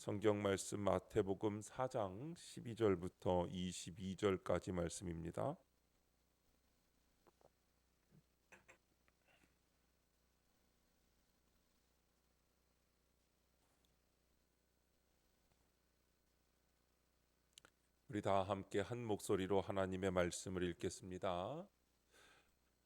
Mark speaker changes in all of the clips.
Speaker 1: 성경 말씀 마태복음 4장 12절부터 22절까지 말씀입니다. 우리 다 함께 한 목소리로 하나님의 말씀을 읽겠습니다.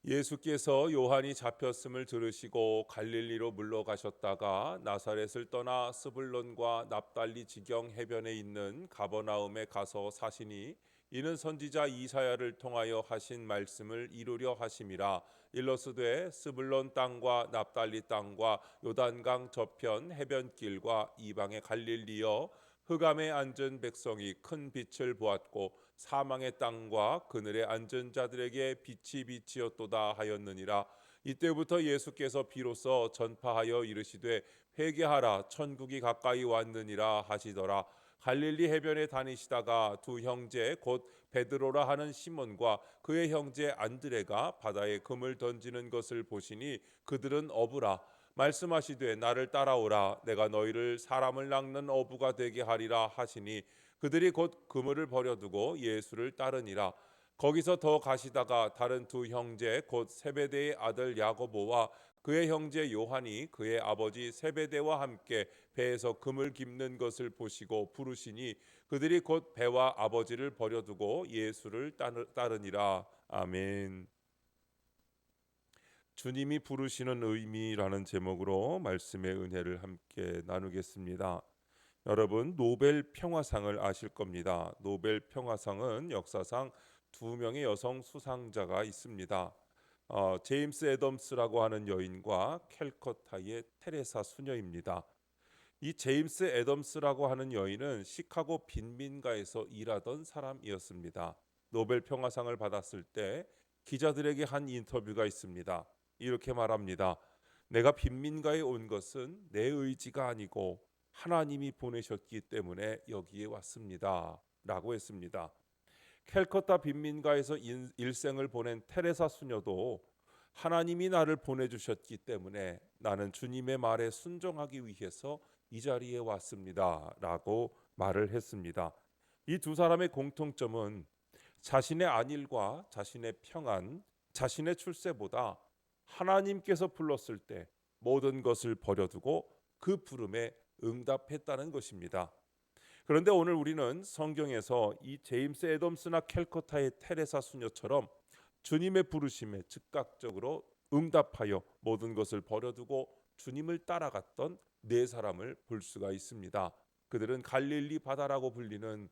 Speaker 1: 예수께서 요한이 잡혔음을 들으시고 갈릴리로 물러가셨다가 나사렛을 떠나 스불론과 납달리 지경 해변에 있는 가버나움에 가서 사시니 이는 선지자 이사야를 통하여 하신 말씀을 이루려 하심이라. 일러스되 스불론 땅과 납달리 땅과 요단강 저편 해변길과 이방의 갈릴리여, 흑암에 앉은 백성이 큰 빛을 보았고 사망의 땅과 그늘에 앉은 자들에게 빛이 빛이었도다 하였느니라. 이때부터 예수께서 비로소 전파하여 이르시되 회개하라, 천국이 가까이 왔느니라 하시더라. 갈릴리 해변에 다니시다가 두 형제 곧 베드로라 하는 시몬과 그의 형제 안드레가 바다에 금을 던지는 것을 보시니 그들은 어부라. 말씀하시되 나를 따라오라, 내가 너희를 사람을 낚는 어부가 되게 하리라 하시니 그들이 곧 그물을 버려두고 예수를 따르니라. 거기서 더 가시다가 다른 두 형제 곧 세베대의 아들 야고보와 그의 형제 요한이 그의 아버지 세베대와 함께 배에서 금을 깁는 것을 보시고 부르시니 그들이 곧 배와 아버지를 버려두고 예수를 따르니라. 아멘. 주님이 부르시는 의미라는 제목으로 말씀의 은혜를 함께 나누겠습니다. 여러분, 노벨 평화상을 아실 겁니다. 노벨 평화상은 역사상 두 명의 여성 수상자가 있습니다. 제임스 애덤스라고 하는 여인과 캘커타의 테레사 수녀입니다. 이 제임스 애덤스라고 하는 여인은 시카고 빈민가에서 일하던 사람이었습니다. 노벨 평화상을 받았을 때 기자들에게 한 인터뷰가 있습니다. 이렇게 말합니다. 내가 빈민가에 온 것은 내 의지가 아니고 하나님이 보내셨기 때문에 여기에 왔습니다 라고 했습니다. 캘커타 빈민가에서 일생을 보낸 테레사 수녀도 하나님이 나를 보내주셨기 때문에 나는 주님의 말에 순종하기 위해서 이 자리에 왔습니다 라고 말을 했습니다. 이 두 사람의 공통점은 자신의 안일과 자신의 평안, 자신의 출세보다 하나님께서 불렀을 때 모든 것을 버려두고 그 부름에 응답했다는 것입니다. 그런데 오늘 우리는 성경에서 이 제임스 애덤스나 캘커타의 테레사 수녀처럼 주님의 부르심에 즉각적으로 응답하여 모든 것을 버려두고 주님을 따라갔던 네 사람을 볼 수가 있습니다. 그들은 갈릴리 바다라고 불리는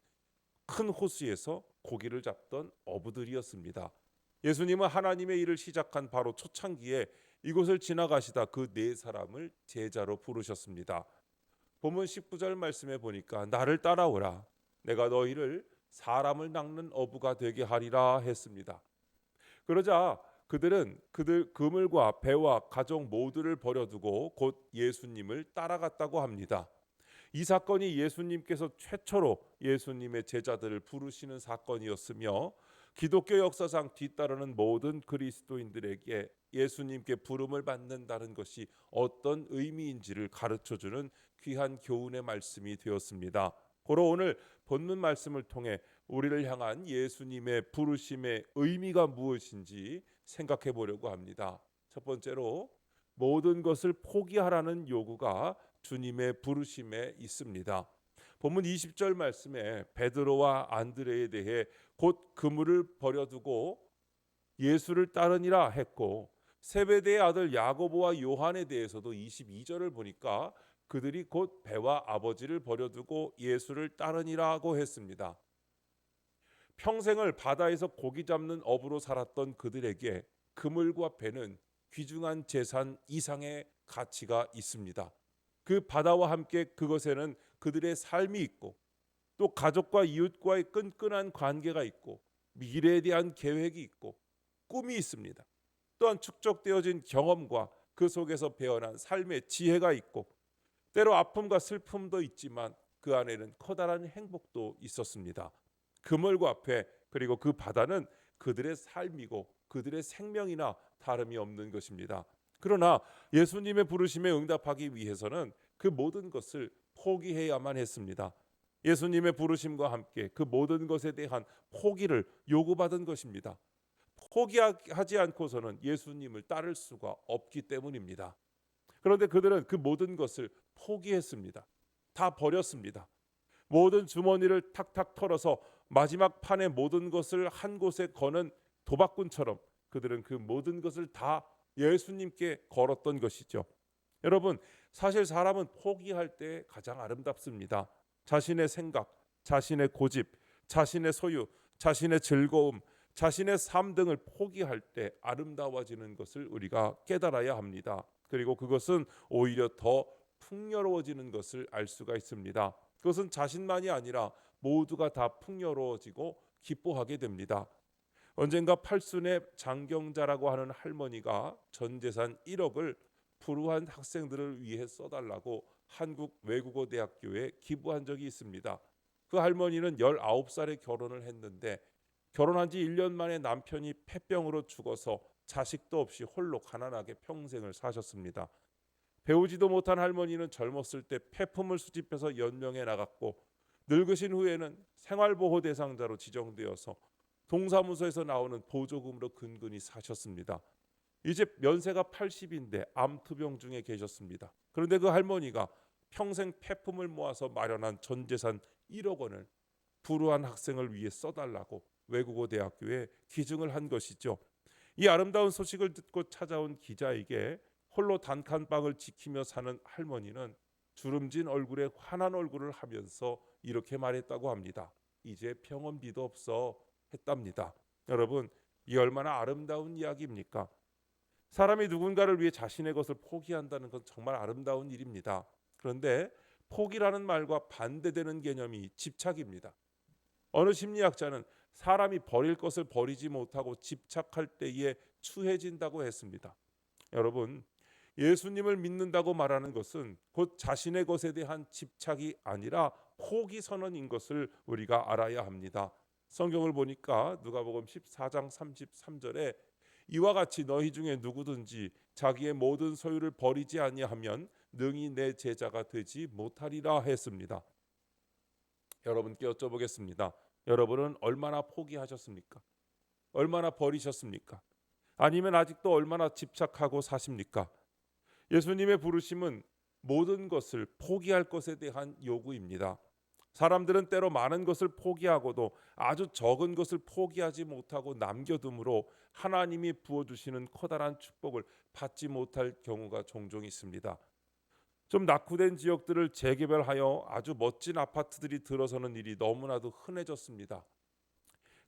Speaker 1: 큰 호수에서 고기를 잡던 어부들이었습니다. 예수님은 하나님의 일을 시작한 바로 초창기에 이곳을 지나가시다 그 네 사람을 제자로 부르셨습니다. 본문 19절 말씀에 보니까 나를 따라오라, 내가 너희를 사람을 낚는 어부가 되게 하리라 했습니다. 그러자 그들은 그들 그물과 배와 가족 모두를 버려두고 곧 예수님을 따라갔다고 합니다. 이 사건이 예수님께서 최초로 예수님의 제자들을 부르시는 사건이었으며 기독교 역사상 뒤따르는 모든 그리스도인들에게 예수님께 부름을 받는다는 것이 어떤 의미인지를 가르쳐주는 귀한 교훈의 말씀이 되었습니다. 고로 오늘 본문 말씀을 통해 우리를 향한 예수님의 부르심의 의미가 무엇인지 생각해 보려고 합니다. 첫 번째로 모든 것을 포기하라는 요구가 주님의 부르심에 있습니다. 본문 20절 말씀에 베드로와 안드레에 대해 곧 그물을 버려두고 예수를 따르니라 했고, 세베대의 아들 야고보와 요한에 대해서도 22절을 보니까 그들이 곧 배와 아버지를 버려두고 예수를 따르니라고 했습니다. 평생을 바다에서 고기 잡는 어부로 살았던 그들에게 그물과 배는 귀중한 재산 이상의 가치가 있습니다. 그 바다와 함께 그것에는 그들의 삶이 있고 또 가족과 이웃과의 끈끈한 관계가 있고 미래에 대한 계획이 있고 꿈이 있습니다. 또한 축적되어진 경험과 그 속에서 배어난 삶의 지혜가 있고 때로 아픔과 슬픔도 있지만 그 안에는 커다란 행복도 있었습니다. 그물과 배 그리고 그 바다는 그들의 삶이고 그들의 생명이나 다름이 없는 것입니다. 그러나 예수님의 부르심에 응답하기 위해서는 그 모든 것을 포기해야만 했습니다. 예수님의 부르심과 함께 그 모든 것에 대한 포기를 요구받은 것입니다. 포기하지 않고서는 예수님을 따를 수가 없기 때문입니다. 그런데 그들은 그 모든 것을 포기했습니다. 다 버렸습니다. 모든 주머니를 탁탁 털어서 마지막 판의 모든 것을 한 곳에 거는 도박꾼처럼 그들은 그 모든 것을 다 예수님께 걸었던 것이죠. 여러분, 사실 사람은 포기할 때 가장 아름답습니다. 자신의 생각, 자신의 고집, 자신의 소유, 자신의 즐거움, 자신의 삶 등을 포기할 때 아름다워지는 것을 우리가 깨달아야 합니다. 그리고 그것은 오히려 더 풍요로워지는 것을 알 수가 있습니다. 그것은 자신만이 아니라 모두가 다 풍요로워지고 기뻐하게 됩니다. 언젠가 팔순의 장경자라고 하는 할머니가 전 재산 1억을 불우한 학생들을 위해 써달라고 한국 외국어대학교에 기부한 적이 있습니다. 그 할머니는 19살에 결혼을 했는데 결혼한 지 1년 만에 남편이 폐병으로 죽어서 자식도 없이 홀로 가난하게 평생을 사셨습니다. 배우지도 못한 할머니는 젊었을 때 폐품을 수집해서 연명해 나갔고 늙으신 후에는 생활보호 대상자로 지정되어서 동사무소에서 나오는 보조금으로 근근히 사셨습니다. 이제 연세가 80인데 암투병 중에 계셨습니다. 그런데 그 할머니가 평생 폐품을 모아서 마련한 전 재산 1억 원을 불우한 학생을 위해 써달라고 외국어 대학교에 기증을 한 것이죠. 이 아름다운 소식을 듣고 찾아온 기자에게 홀로 단칸방을 지키며 사는 할머니는 주름진 얼굴에 환한 얼굴을 하면서 이렇게 말했다고 합니다. 이제 병원비도 없어 했답니다. 여러분, 이 얼마나 아름다운 이야기입니까? 사람이 누군가를 위해 자신의 것을 포기한다는 건 정말 아름다운 일입니다. 그런데 포기라는 말과 반대되는 개념이 집착입니다. 어느 심리학자는 사람이 버릴 것을 버리지 못하고 집착할 때에 추해진다고 했습니다. 여러분, 예수님을 믿는다고 말하는 것은 곧 자신의 것에 대한 집착이 아니라 포기 선언인 것을 우리가 알아야 합니다. 성경을 보니까 누가복음 14장 33절에 이와 같이 너희 중에 누구든지 자기의 모든 소유를 버리지 아니하면 능히 내 제자가 되지 못하리라 했습니다. 여러분께 여쭤보겠습니다. 여러분은 얼마나 포기하셨습니까? 얼마나 버리셨습니까? 아니면 아직도 얼마나 집착하고 사십니까? 예수님의 부르심은 모든 것을 포기할 것에 대한 요구입니다. 사람들은 때로 많은 것을 포기하고도 아주 적은 것을 포기하지 못하고 남겨둠으로 하나님이 부어주시는 커다란 축복을 받지 못할 경우가 종종 있습니다. 좀 낙후된 지역들을 재개발하여 아주 멋진 아파트들이 들어서는 일이 너무나도 흔해졌습니다.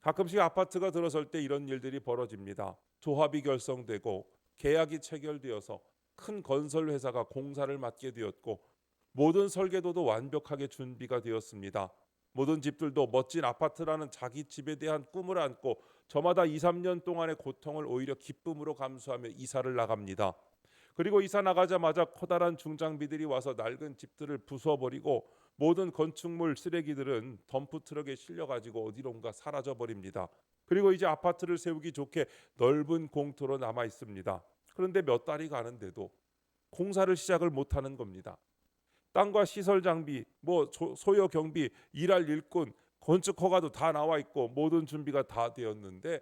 Speaker 1: 가끔씩 아파트가 들어설 때 이런 일들이 벌어집니다. 조합이 결성되고 계약이 체결되어서 큰 건설 회사가 공사를 맡게 되었고 모든 설계도도 완벽하게 준비가 되었습니다. 모든 집들도 멋진 아파트라는 자기 집에 대한 꿈을 안고 저마다 2, 3년 동안의 고통을 오히려 기쁨으로 감수하며 이사를 나갑니다. 그리고 이사 나가자마자 커다란 중장비들이 와서 낡은 집들을 부숴버리고 모든 건축물 쓰레기들은 덤프트럭에 실려가지고 어디론가 사라져버립니다. 그리고 이제 아파트를 세우기 좋게 넓은 공터로 남아 있습니다. 그런데 몇 달이 가는데도 공사를 시작을 못하는 겁니다. 땅과 시설 장비, 소요 경비, 일할 일꾼, 건축 허가도 다 나와 있고 모든 준비가 다 되었는데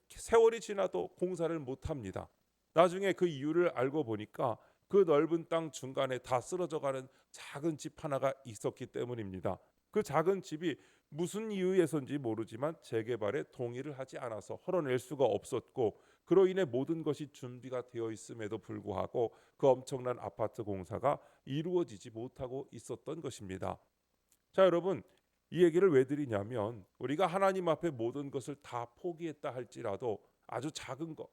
Speaker 1: 세월이 지나도 공사를 못합니다. 나중에 그 이유를 알고 보니까 그 넓은 땅 중간에 다 쓰러져가는 작은 집 하나가 있었기 때문입니다. 그 작은 집이 무슨 이유에서인지 모르지만 재개발에 동의를 하지 않아서 헐어낼 수가 없었고 그로 인해 모든 것이 준비가 되어 있음에도 불구하고 그 엄청난 아파트 공사가 이루어지지 못하고 있었던 것입니다. 자, 여러분, 이 얘기를 왜 드리냐면 우리가 하나님 앞에 모든 것을 다 포기했다 할지라도 아주 작은 것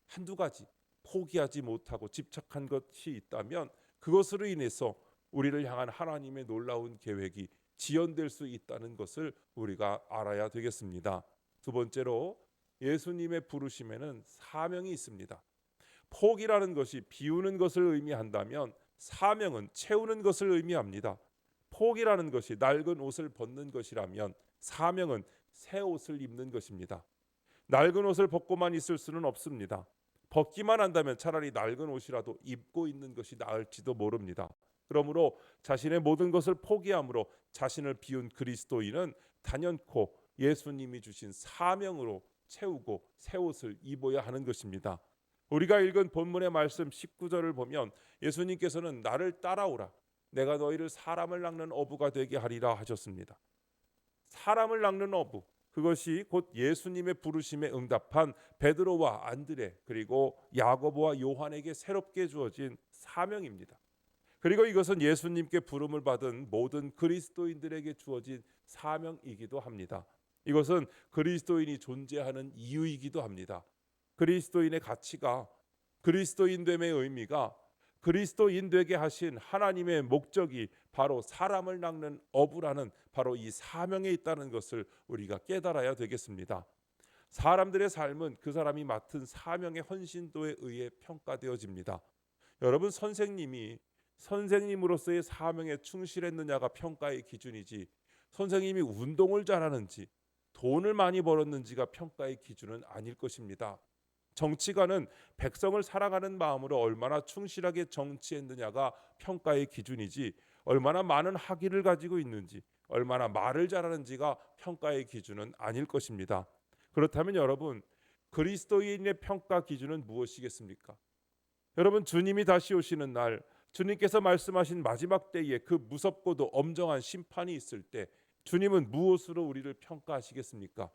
Speaker 1: 한두 가지 포기하지 못하고 집착한 것이 있다면 그것으로 인해서 우리를 향한 하나님의 놀라운 계획이 지연될 수 있다는 것을 우리가 알아야 되겠습니다. 두 번째로 예수님의 부르심에는 사명이 있습니다. 포기라는 것이 비우는 것을 의미한다면 사명은 채우는 것을 의미합니다. 포기라는 것이 낡은 옷을 벗는 것이라면 사명은 새 옷을 입는 것입니다. 낡은 옷을 벗고만 있을 수는 없습니다. 벗기만 한다면 차라리 낡은 옷이라도 입고 있는 것이 나을지도 모릅니다. 그러므로 자신의 모든 것을 포기함으로 자신을 비운 그리스도인은 단연코 예수님이 주신 사명으로 채우고 새 옷을 입어야 하는 것입니다. 우리가 읽은 본문의 말씀 19절을 보면 예수님께서는 나를 따라오라, 내가 너희를 사람을 낚는 어부가 되게 하리라 하셨습니다. 사람을 낚는 어부, 그것이 곧 예수님의 부르심에 응답한 베드로와 안드레 그리고 야고보와 요한에게 새롭게 주어진 사명입니다. 그리고 이것은 예수님께 부름을 받은 모든 그리스도인들에게 주어진 사명이기도 합니다. 이것은 그리스도인이 존재하는 이유이기도 합니다. 그리스도인의 가치가, 그리스도인됨의 의미가, 그리스도인 되게 하신 하나님의 목적이 바로 사람을 낚는 어부라는 바로 이 사명에 있다는 것을 우리가 깨달아야 되겠습니다. 사람들의 삶은 그 사람이 맡은 사명의 헌신도에 의해 평가되어집니다. 여러분, 선생님으로서의 사명에 충실했느냐가 평가의 기준이지, 선생님이 운동을 잘하는지 돈을 많이 벌었는지가 평가의 기준은 아닐 것입니다. 정치가는 백성을 사랑하는 마음으로 얼마나 충실하게 정치했느냐가 평가의 기준이지, 얼마나 많은 학위를 가지고 있는지, 얼마나 말을 잘하는지가 평가의 기준은 아닐 것입니다. 그렇다면 여러분, 그리스도인의 평가 기준은 무엇이겠습니까? 여러분, 주님이 다시 오시는 날, 주님께서 말씀하신 마지막 때에 그 무섭고도 엄정한 심판이 있을 때 주님은 무엇으로 우리를 평가하시겠습니까?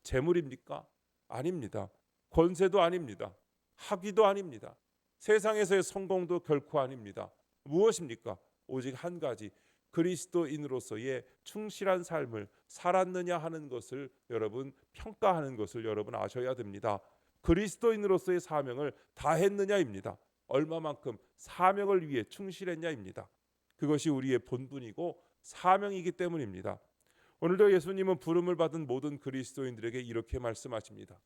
Speaker 1: 재물입니까? 아닙니다. 권세도 아닙니다. 학위도 아닙니다. 세상에서의 성공도 결코 아닙니다. 무엇입니까? 오직 한 가지, 그리스도인으로서의 충실한 삶을 살았느냐 하는 것을 여러분 평가하는 것을 여러분 아셔야 됩니다. 그리스도인으로서의 사명을 다했느냐입니다. 얼마만큼 사명을 위해 충실했냐입니다. 그것이 우리의 본분이고 사명이기 때문입니다. 오늘도 예수님은 부름을 받은 모든 그리스도인들에게 이렇게 말씀하십니다.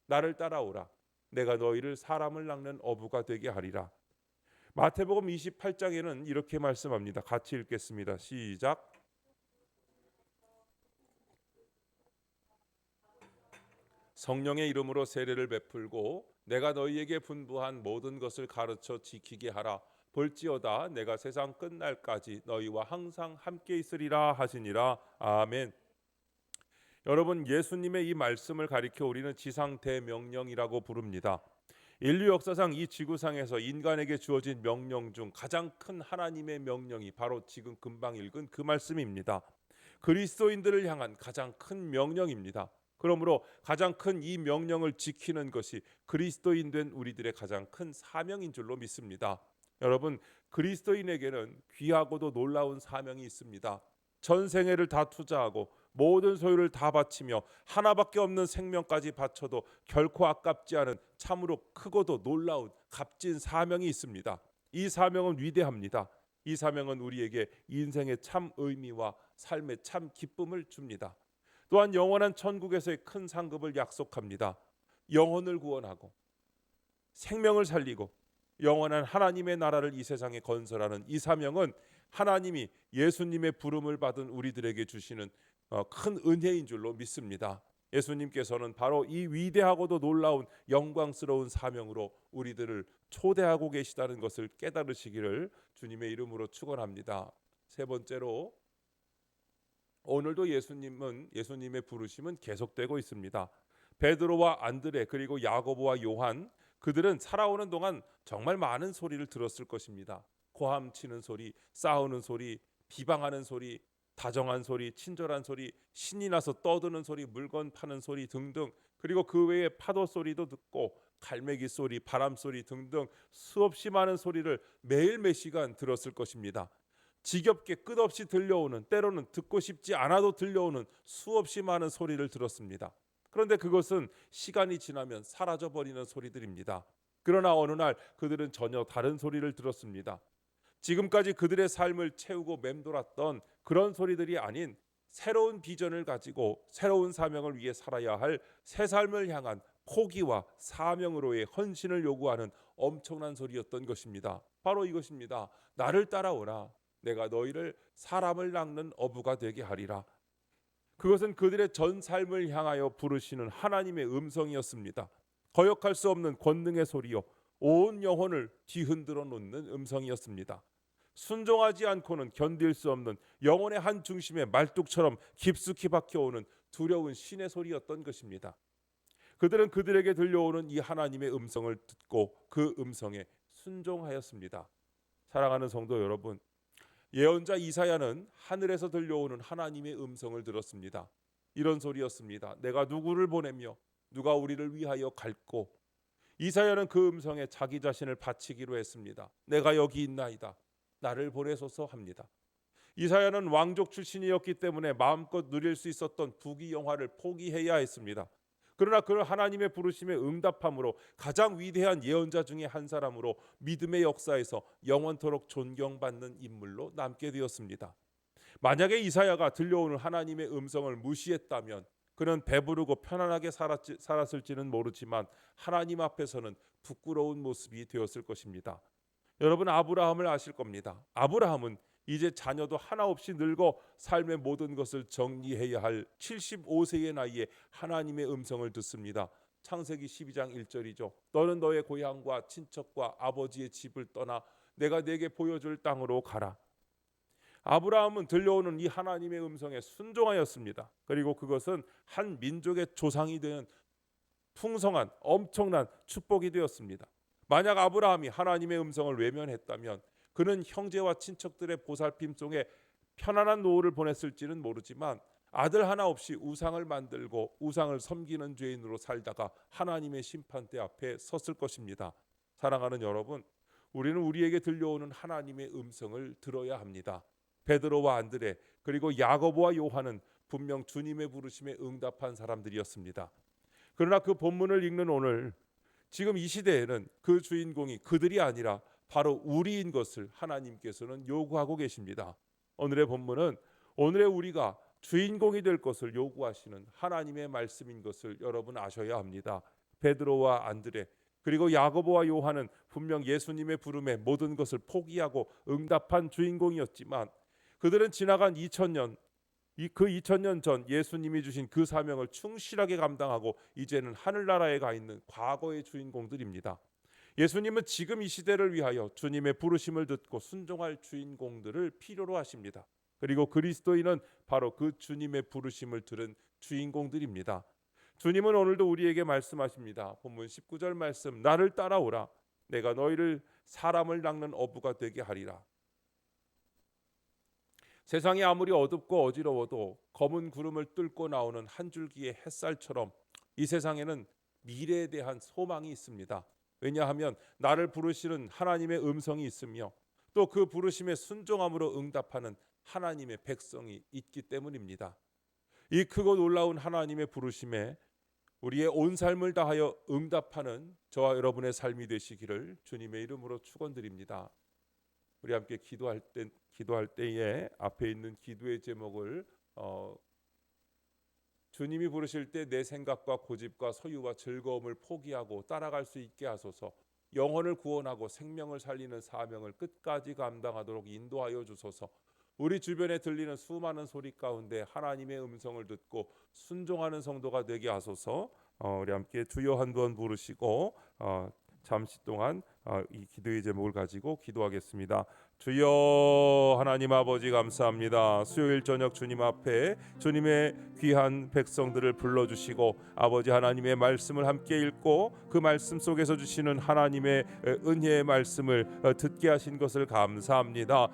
Speaker 1: 나를 따라오라, 내가 너희를 사람을 낚는 어부가 되게 하리라. 마태복음 28장에는 이렇게 말씀합니다. 같이 읽겠습니다. 시작. 성령의 이름으로 세례를 베풀고 내가 너희에게 분부한 모든 것을 가르쳐 지키게 하라. 볼지어다 내가 세상 끝날까지 너희와 항상 함께 있으리라 하시니라. 아멘. 여러분, 예수님의 이 말씀을 가리켜 우리는 지상 대명령이라고 부릅니다. 인류 역사상 이 지구상에서 인간에게 주어진 명령 중 가장 큰 하나님의 명령이 바로 지금 금방 읽은 그 말씀입니다. 그리스도인들을 향한 가장 큰 명령입니다. 그러므로 가장 큰 이 명령을 지키는 것이 그리스도인 된 우리들의 가장 큰 사명인 줄로 믿습니다. 여러분, 그리스도인에게는 귀하고도 놀라운 사명이 있습니다. 전 생애를 다 투자하고 모든 소유를 다 바치며 하나밖에 없는 생명까지 바쳐도 결코 아깝지 않은 참으로 크고도 놀라운 값진 사명이 있습니다. 이 사명은 위대합니다. 이 사명은 우리에게 인생의 참 의미와 삶의 참 기쁨을 줍니다. 또한 영원한 천국에서의 큰 상급을 약속합니다. 영혼을 구원하고 생명을 살리고 영원한 하나님의 나라를 이 세상에 건설하는 이 사명은 하나님이 예수님의 부름을 받은 우리들에게 주시는 큰 은혜인 줄로 믿습니다. 예수님께서는 바로 이 위대하고도 놀라운 영광스러운 사명으로 우리들을 초대하고 계시다는 것을 깨달으시기를 주님의 이름으로 축원합니다. 세 번째로, 오늘도 예수님의 부르심은 계속되고 있습니다. 베드로와 안드레 그리고 야고보와 요한, 그들은 살아오는 동안 정말 많은 소리를 들었을 것입니다. 고함치는 소리, 싸우는 소리, 비방하는 소리, 다정한 소리, 친절한 소리, 신이 나서 떠드는 소리, 물건 파는 소리 등등, 그리고 그 외에 파도 소리도 듣고 갈매기 소리, 바람 소리 등등 수없이 많은 소리를 매일 몇 시간 들었을 것입니다. 지겹게 끝없이 들려오는, 때로는 듣고 싶지 않아도 들려오는 수없이 많은 소리를 들었습니다. 그런데 그것은 시간이 지나면 사라져버리는 소리들입니다. 그러나 어느 날 그들은 전혀 다른 소리를 들었습니다. 지금까지 그들의 삶을 채우고 맴돌았던 그런 소리들이 아닌 새로운 비전을 가지고 새로운 사명을 위해 살아야 할 새 삶을 향한 포기와 사명으로의 헌신을 요구하는 엄청난 소리였던 것입니다. 바로 이것입니다. 나를 따라오라. 내가 너희를 사람을 낚는 어부가 되게 하리라. 그것은 그들의 전 삶을 향하여 부르시는 하나님의 음성이었습니다. 거역할 수 없는 권능의 소리요, 온 영혼을 뒤흔들어 놓는 음성이었습니다. 순종하지 않고는 견딜 수 없는 영혼의 한 중심에 말뚝처럼 깊숙이 박혀오는 두려운 신의 소리였던 것입니다. 그들은 그들에게 들려오는 이 하나님의 음성을 듣고 그 음성에 순종하였습니다. 사랑하는 성도 여러분, 예언자 이사야는 하늘에서 들려오는 하나님의 음성을 들었습니다. 이런 소리였습니다. 내가 누구를 보내며 누가 우리를 위하여 갈고. 이사야는 그 음성에 자기 자신을 바치기로 했습니다. 내가 여기 있나이다. 나를 보내소서 합니다. 이사야는 왕족 출신이었기 때문에 마음껏 누릴 수 있었던 부귀 영화를 포기해야 했습니다. 그러나 그 하나님의 부르심에 응답함으로 가장 위대한 예언자 중에 한 사람으로 믿음의 역사에서 영원토록 존경받는 인물로 남게 되었습니다. 만약에 이사야가 들려오는 하나님의 음성을 무시했다면 그는 배부르고 편안하게 살았을지는 모르지만 하나님 앞에서는 부끄러운 모습이 되었을 것입니다. 여러분, 아브라함을 아실 겁니다. 아브라함은 이제 자녀도 하나 없이 늙어 삶의 모든 것을 정리해야 할 75세의 나이에 하나님의 음성을 듣습니다. 창세기 12장 1절이죠. 너는 너의 고향과 친척과 아버지의 집을 떠나 내가 네게 보여줄 땅으로 가라. 아브라함은 들려오는 이 하나님의 음성에 순종하였습니다. 그리고 그것은 한 민족의 조상이 되는 풍성한 엄청난 축복이 되었습니다. 만약 아브라함이 하나님의 음성을 외면했다면 그는 형제와 친척들의 보살핌 속에 편안한 노후를 보냈을지는 모르지만 아들 하나 없이 우상을 만들고 우상을 섬기는 죄인으로 살다가 하나님의 심판대 앞에 섰을 것입니다. 사랑하는 여러분, 우리는 우리에게 들려오는 하나님의 음성을 들어야 합니다. 베드로와 안드레 그리고 야고보와 요한은 분명 주님의 부르심에 응답한 사람들이었습니다. 그러나 그 본문을 읽는 오늘 지금 이 시대에는 그 주인공이 그들이 아니라 바로 우리인 것을 하나님께서는 요구하고 계십니다. 오늘의 본문은 오늘의 우리가 주인공이 될 것을 요구하시는 하나님의 말씀인 것을 여러분 아셔야 합니다. 베드로와 안드레 그리고 야고보와 요한은 분명 예수님의 부름에 모든 것을 포기하고 응답한 주인공이었지만 그들은 지나간 2000년 그 2000년 전 예수님이 주신 그 사명을 충실하게 감당하고 이제는 하늘나라에 가 있는 과거의 주인공들입니다. 예수님은 지금 이 시대를 위하여 주님의 부르심을 듣고 순종할 주인공들을 필요로 하십니다. 그리고 그리스도인은 바로 그 주님의 부르심을 들은 주인공들입니다. 주님은 오늘도 우리에게 말씀하십니다. 본문 19절 말씀, 나를 따라오라. 내가 너희를 사람을 낚는 어부가 되게 하리라. 세상이 아무리 어둡고 어지러워도 검은 구름을 뚫고 나오는 한 줄기의 햇살처럼 이 세상에는 미래에 대한 소망이 있습니다. 왜냐하면 나를 부르시는 하나님의 음성이 있으며 또 그 부르심에 순종함으로 응답하는 하나님의 백성이 있기 때문입니다. 이 크고 놀라운 하나님의 부르심에 우리의 온 삶을 다하여 응답하는 저와 여러분의 삶이 되시기를 주님의 이름으로 축원드립니다. 우리 함께 기도할 때에 앞에 있는 기도의 제목을 주님이 부르실 때 내 생각과 고집과 소유와 즐거움을 포기하고 따라갈 수 있게 하소서. 영혼을 구원하고 생명을 살리는 사명을 끝까지 감당하도록 인도하여 주소서. 우리 주변에 들리는 수많은 소리 가운데 하나님의 음성을 듣고 순종하는 성도가 되게 하소서. 우리 함께 주여 한번 부르시고 잠시 동안 이 기도의 제목을 가지고 기도하겠습니다. 주여 하나님 아버지 감사합니다. 수요일 저녁 주님 앞에 주님의 귀한 백성들을 불러주시고 아버지 하나님의 말씀을 함께 읽고 그 말씀 속에서 주시는 하나님의 은혜의 말씀을 듣게 하신 것을 감사합니다.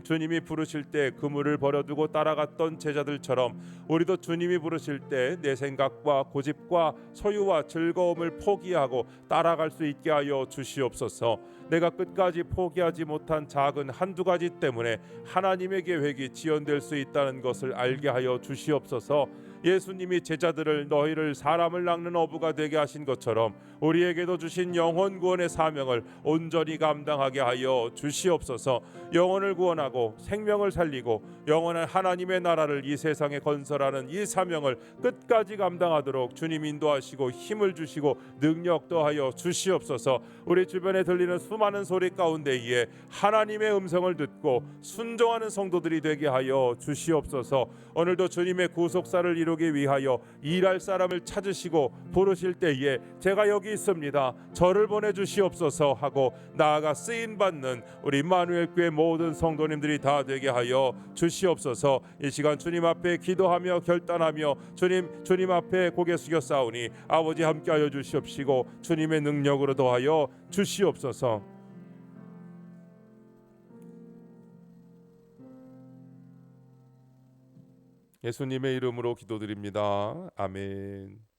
Speaker 1: 주님이 부르실 때 그물을 버려두고 따라갔던 제자들처럼 우리도 주님이 부르실 때 내 생각과 고집과 소유와 즐거움을 포기하고 따라갈 수 있게 하여 주시옵소서. 내가 끝까지 포기하지 못한 작은 한두 가지 때문에 하나님의 계획이 지연될 수 있다는 것을 알게 하여 주시옵소서. 예수님이 제자들을 너희를 사람을 낚는 어부가 되게 하신 것처럼 우리에게도 주신 영혼 구원의 사명을 온전히 감당하게 하여 주시옵소서. 영혼을 구원하고 생명을 살리고 영원한 하나님의 나라를 이 세상에 건설하는 이 사명을 끝까지 감당하도록 주님 인도하시고 힘을 주시고 능력 더하여 주시옵소서. 우리 주변에 들리는 수많은 소리 가운데에 하나님의 음성을 듣고 순종하는 성도들이 되게 하여 주시옵소서. 오늘도 주님의 구속사를 이루 이루기 위하여 일할 사람을 찾으시고 부르실 때에 제가 여기 있습니다. 저를 보내주시옵소서 하고 나아가 쓰임받는 우리 임마누엘 교회 모든 성도님들이 다 되게 하여 주시옵소서. 이 시간 주님 앞에 기도하며 결단하며 주님 앞에 고개 숙여 싸우니 아버지 함께하여 주시옵시고 주님의 능력으로 더하여 주시옵소서. 예수님의 이름으로 기도드립니다. 아멘.